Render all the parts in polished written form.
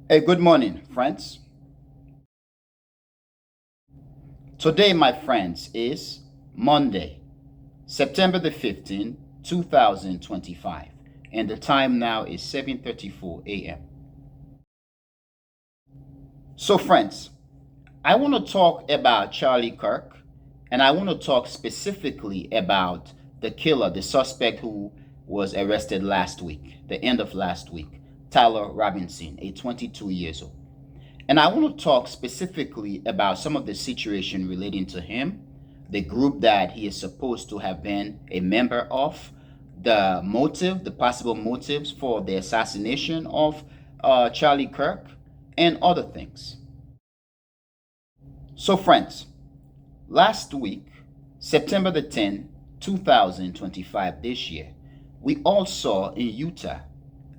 Hey, good morning, friends. Today, my friends, is Monday, September the 15th, 2025, and the time now is 7:34 a.m. So, friends, I want to talk about Charlie Kirk, and I want to talk specifically about the killer, the suspect who was arrested last week, the end of last week, Tyler Robinson, a 22 years old. And I want to talk specifically about some of the situation relating to him, the group that he is supposed to have been a member of, the motive, the possible motives for the assassination of Charlie Kirk, and other things. So, friends, last week, September the 10th, 2025, this year, we all saw in Utah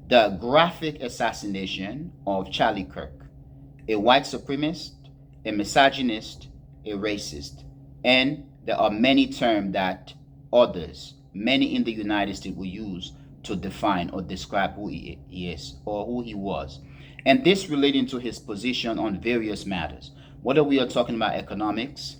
the graphic assassination of Charlie Kirk, a white supremacist, a misogynist, a racist. And there are many terms that others, many in the United States, will use to define or describe who he is or who he was. And this relating to his position on various matters, whether we are talking about economics,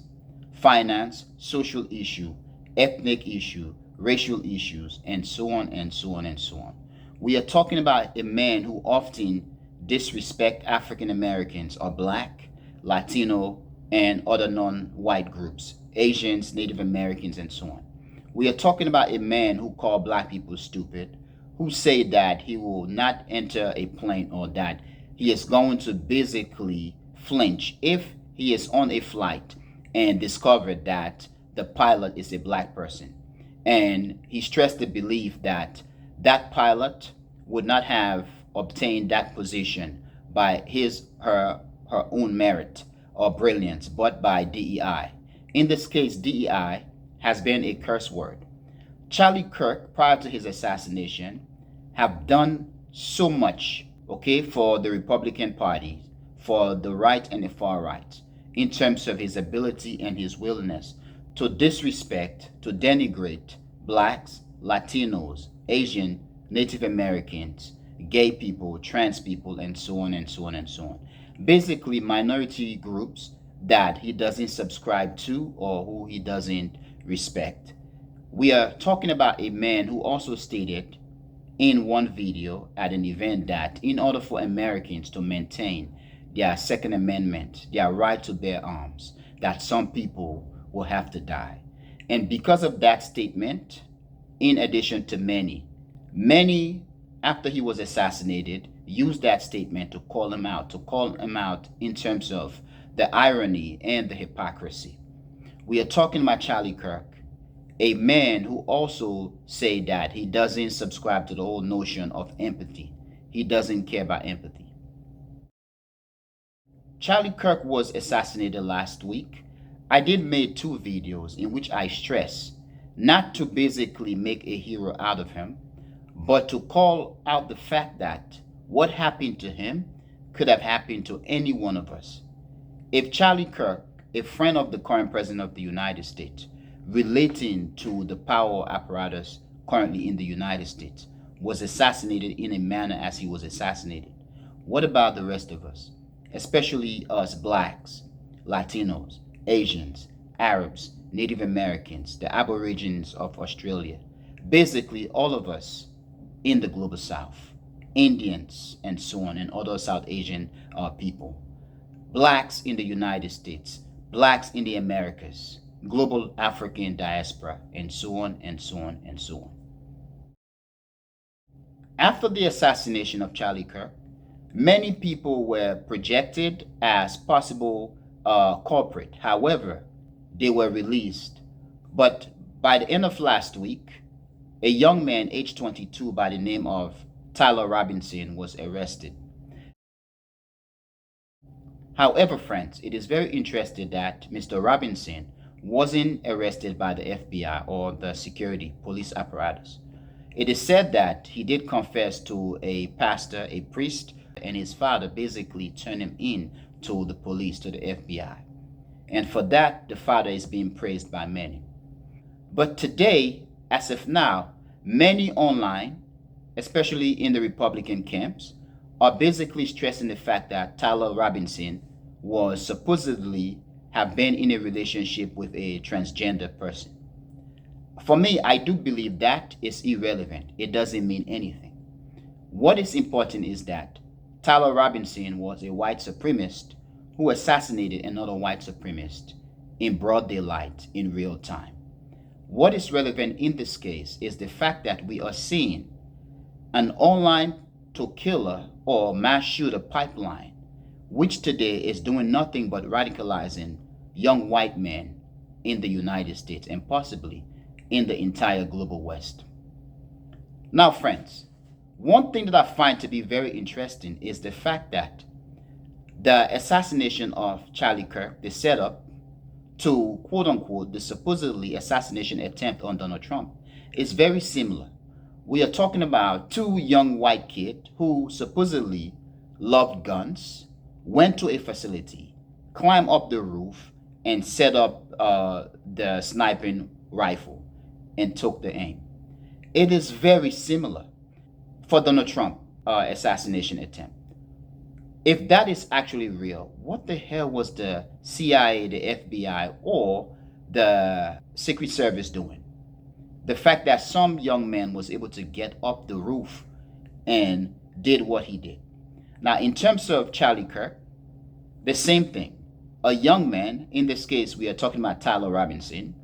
finance, social issue, ethnic issue, racial issues, and so on and so on and so on. We are talking about a man who often disrespect African Americans or black, Latino, and other non-white groups, Asians, Native Americans, and so on. We are talking about a man who called black people stupid, who said that he will not enter a plane or that he is going to basically flinch if he is on a flight and discovered that the pilot is a black person. And he stressed the belief that that pilot would not have obtained that position by her own merit or brilliance, but by DEI. In this case, DEI has been a curse word. Charlie Kirk, prior to his assassination, have done so much, okay, for the Republican Party, for the right and the far right, in terms of his ability and his willingness to disrespect, to denigrate blacks, Latinos, Asian, Native Americans, gay people, trans people, and so on and so on and so on. Basically, minority groups that he doesn't subscribe to or who he doesn't respect. We are talking about a man who also stated in one video at an event that in order for Americans to maintain their Second Amendment, their right to bear arms, that some people will have to die. And because of that statement, in addition to many after he was assassinated used that statement to call him out in terms of the irony and the hypocrisy. We are talking about Charlie Kirk, a man who also said that he doesn't subscribe to the whole notion of empathy. He doesn't care about empathy. Charlie Kirk was assassinated last week. I did make two videos in which I stress not to basically make a hero out of him, but to call out the fact that what happened to him could have happened to any one of us. If Charlie Kirk, a friend of the current president of the United States, relating to the power apparatus currently in the United States, was assassinated in a manner as he was assassinated, what about the rest of us? Especially us blacks, Latinos, Asians, Arabs, Native Americans, the Aborigines of Australia, basically all of us in the global south, Indians, and so on, and other South Asian people, blacks in the United States, blacks in the Americas, global African diaspora, and so on, and so on, and so on. After the assassination of Charlie Kirk, many people were projected as possible culprit. However, they were released. But by the end of last week, a young man, age 22, by the name of Tyler Robinson, was arrested. However, friends, it is very interesting that Mr. Robinson wasn't arrested by the FBI or the security police apparatus. It is said that he did confess to a pastor, a priest, and his father basically turned him in to the police, to the FBI. And for that, the father is being praised by many. But today, as of now, many online, especially in the Republican camps, are basically stressing the fact that Tyler Robinson was supposedly have been in a relationship with a transgender person. For me, I do believe that is irrelevant. It doesn't mean anything. What is important is that Tyler Robinson was a white supremacist who assassinated another white supremacist in broad daylight in real time. What is relevant in this case is the fact that we are seeing an online to killer or mass shooter pipeline, which today is doing nothing but radicalizing young white men in the United States and possibly in the entire global West. Now, friends, one thing that I find to be very interesting is the fact that the assassination of Charlie Kirk, the setup to quote unquote the supposedly assassination attempt on Donald Trump, is very similar. We are talking about two young white kids who supposedly loved guns, went to a facility, climbed up the roof, and set up the sniping rifle and took the aim. It is very similar for Donald Trump assassination attempt. If that is actually real, what the hell was the CIA, the FBI, or the Secret Service doing? The fact that some young man was able to get up the roof and did what he did. Now, in terms of Charlie Kirk, the same thing. A young man, in this case, we are talking about Tyler Robinson,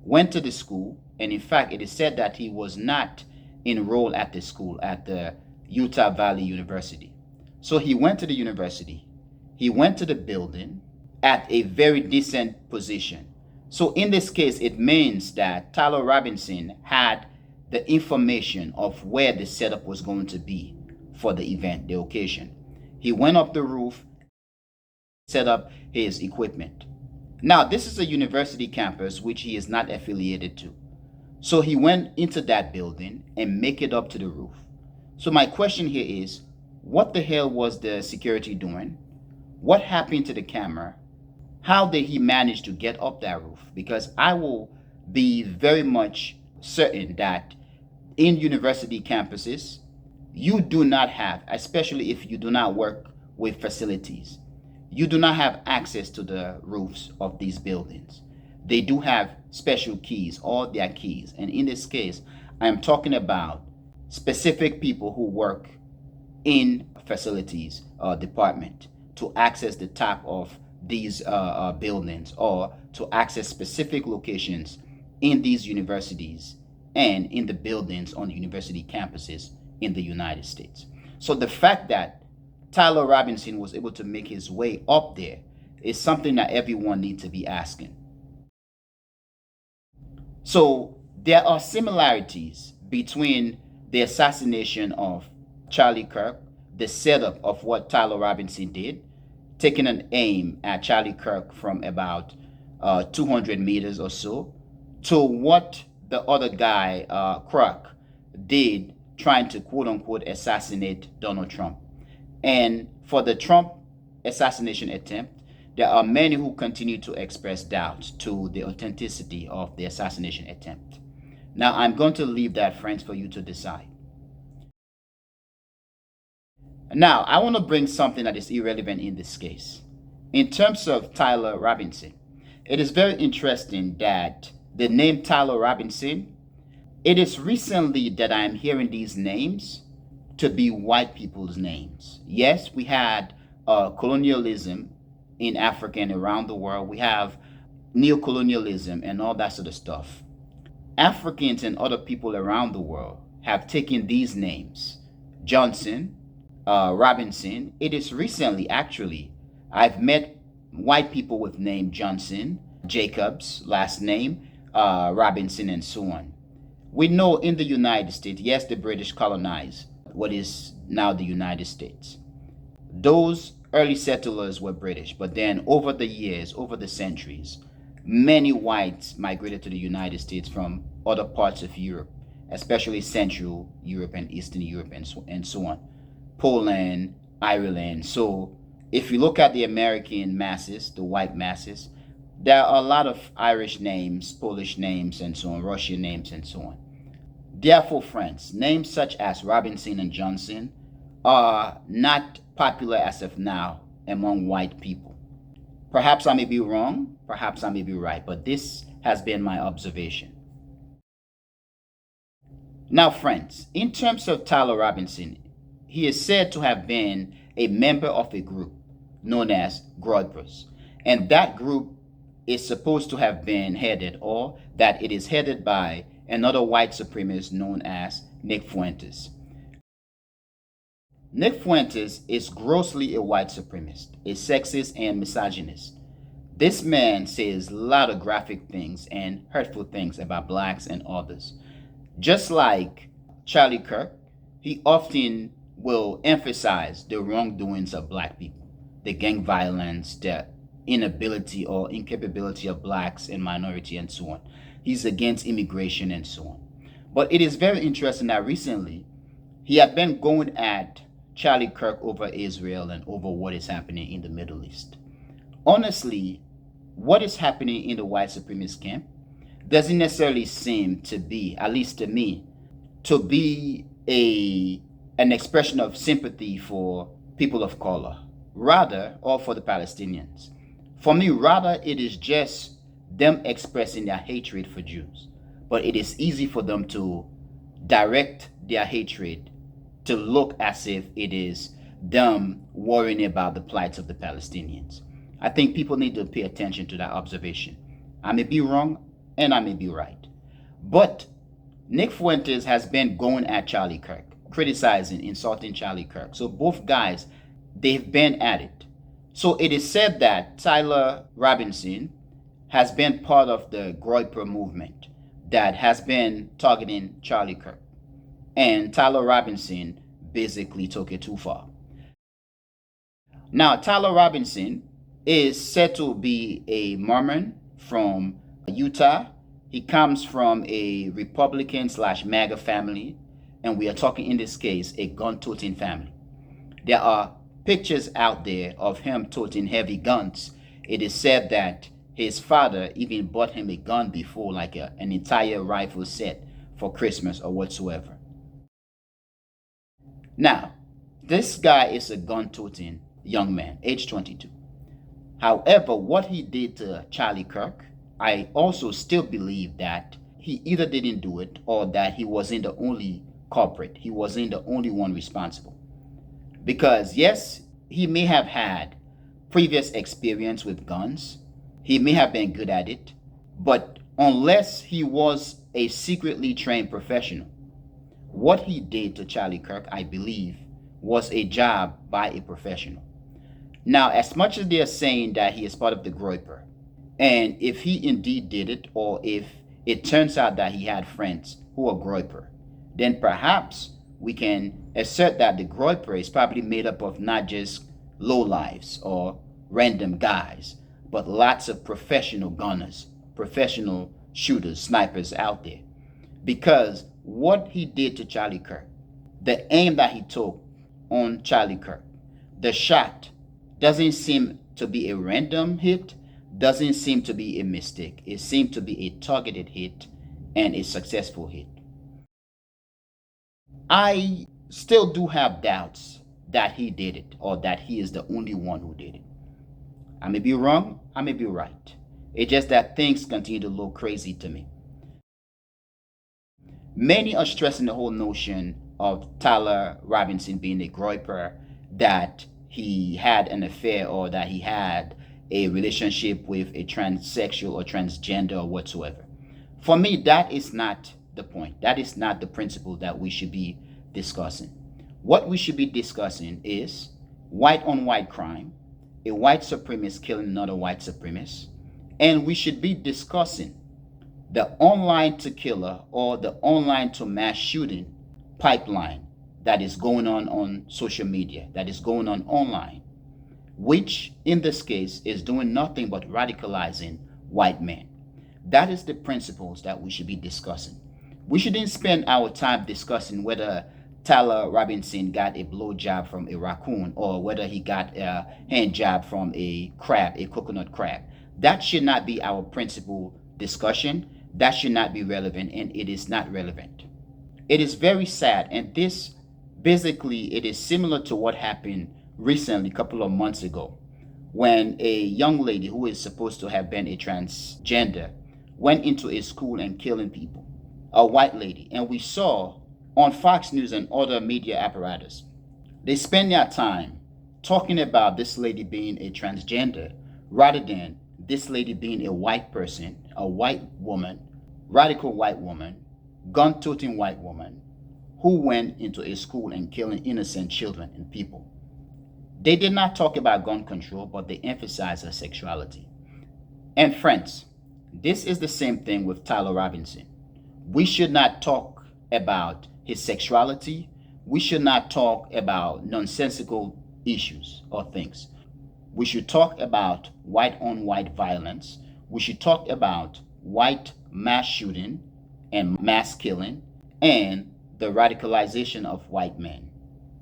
went to the school, and in fact, it is said that he was not enrolled at the school at the Utah Valley University. So he went to the university, he went to the building at a very decent position. So in this case, it means that Tyler Robinson had the information of where the setup was going to be for the event, the occasion. He went up the roof, set up his equipment. Now, this is a university campus which he is not affiliated to. So he went into that building and make it up to the roof. So my question here is, what the hell was the security doing? What happened to the camera? How did he manage to get up that roof? Because I will be very much certain that in university campuses, you do not have, especially if you do not work with facilities, you do not have access to the roofs of these buildings. They do have special keys, all their keys. And in this case, I am talking about specific people who work in facilities department to access the top of these buildings or to access specific locations in these universities and in the buildings on university campuses in the United States. So the fact that Tyler Robinson was able to make his way up there is something that everyone needs to be asking. So there are similarities between the assassination of Charlie Kirk, the setup of what Tyler Robinson did, taking an aim at Charlie Kirk from about 200 meters or so, to what the other guy, Kirk, did trying to quote unquote assassinate Donald Trump. And for the Trump assassination attempt, there are many who continue to express doubt to the authenticity of the assassination attempt. Now, I'm going to leave that, friends, for you to decide. Now, I want to bring something that is irrelevant in this case. In terms of Tyler Robinson, it is very interesting that the name Tyler Robinson, it is recently that I am hearing these names to be white people's names. Yes, we had colonialism in Africa and around the world. We have neocolonialism and all that sort of stuff. Africans and other people around the world have taken these names, Johnson, Robinson. It is recently, actually, I've met white people with name Johnson, Jacobs, last name, Robinson, and so on. We know in the United States, yes, the British colonized what is now the United States. Those early settlers were British, but then over the years, over the centuries, many whites migrated to the United States from other parts of Europe, especially Central Europe and Eastern Europe and so on. Poland, Ireland. So if you look at the American masses, the white masses, there are a lot of Irish names, Polish names, and so on, Russian names, and so on. Therefore, friends, names such as Robinson and Johnson are not popular as of now among white people. Perhaps I may be wrong, perhaps I may be right, but this has been my observation. Now, friends, in terms of Tyler Robinson, he is said to have been a member of a group known as Groypers. And that group is supposed to have been headed, or that it is headed by another white supremacist known as Nick Fuentes. Nick Fuentes is grossly a white supremacist, a sexist and misogynist. This man says a lot of graphic things and hurtful things about blacks and others. Just like Charlie Kirk, he often will emphasize the wrongdoings of black people, the gang violence, the inability or incapability of blacks and minority and so on. He's against immigration and so on. But it is very interesting that recently he had been going at Charlie Kirk over Israel and over what is happening in the Middle East. Honestly, what is happening in the white supremacist camp doesn't necessarily seem to be, at least to me, to be an expression of sympathy for people of color, rather, or for the Palestinians. For me, rather, it is just them expressing their hatred for Jews. But it is easy for them to direct their hatred to look as if it is them worrying about the plight of the Palestinians. I think people need to pay attention to that observation. I may be wrong and I may be right. But Nick Fuentes has been going at Charlie Kirk, criticizing, insulting Charlie Kirk. So both guys, they've been at it. So it is said that Tyler Robinson has been part of the Groyper movement that has been targeting Charlie Kirk. And Tyler Robinson basically took it too far. Now, Tyler Robinson is said to be a Mormon from Utah. He comes from a Republican / MAGA family, and we are talking in this case a gun-toting family. There are pictures out there of him toting heavy guns. It is said that his father even bought him a gun before, like an entire rifle set for Christmas or whatsoever. Now, this guy is a gun-toting young man, age 22. However, what he did to Charlie Kirk, I also still believe that he either didn't do it or that he wasn't the only culprit. He wasn't the only one responsible. Because yes, he may have had previous experience with guns. He may have been good at it. But unless he was a secretly trained professional, what he did to Charlie Kirk, I believe, was a job by a professional. Now, as much as they're saying that he is part of the Groyper, and if he indeed did it, or if it turns out that he had friends who are Groyper, then perhaps we can assert that the Groyper is probably made up of not just lowlifes or random guys, but lots of professional gunners, professional shooters, snipers out there. Because what he did to Charlie Kirk, the aim that he took on Charlie Kirk, the shot doesn't seem to be a random hit, doesn't seem to be a mistake. It seemed to be a targeted hit and a successful hit. I still do have doubts that he did it or that he is the only one who did it. I may be wrong, I may be right. It's just that things continue to look crazy to me. Many are stressing the whole notion of Tyler Robinson being a Groyper, that he had an affair or that he had a relationship with a transsexual or transgender or whatsoever. For me, that is not the point. That is not the principle that we should be discussing. What we should be discussing is white on white crime, a white supremacist killing another white supremacist, and we should be discussing the online to killer or the online to mass shooting pipeline that is going on social media, that is going on online, which in this case is doing nothing but radicalizing white men. That is the principles that we should be discussing. We shouldn't spend our time discussing whether Tyler Robinson got a blowjob from a raccoon or whether he got a hand job from a crab, a coconut crab. That should not be our principal discussion. That should not be relevant, and it is not relevant. It is very sad, and this Basically, it is similar to what happened recently, a couple of months ago, when a young lady who is supposed to have been a transgender went into a school and killing people, a white lady. And we saw on Fox News and other media apparatus, they spend their time talking about this lady being a transgender rather than this lady being a white person, a white woman, radical white woman, gun toting white woman who went into a school and killing innocent children and people. They did not talk about gun control, but they emphasized her sexuality. And friends, this is the same thing with Tyler Robinson. We should not talk about his sexuality. We should not talk about nonsensical issues or things. We should talk about white on white violence. We should talk about white mass shooting and mass killing and the radicalization of white men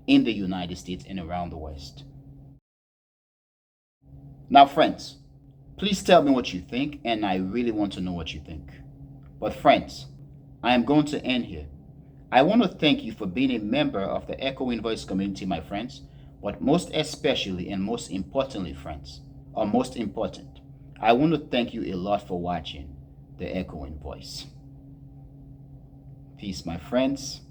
in the United States and around the West. Now, friends, please tell me what you think, and I really want to know what you think. But, friends, I am going to end here. I want to thank you for being a member of the Echoing Voice community, my friends, but most especially and most importantly, friends, or most important, I want to thank you a lot for watching the Echoing Voice. Peace, my friends.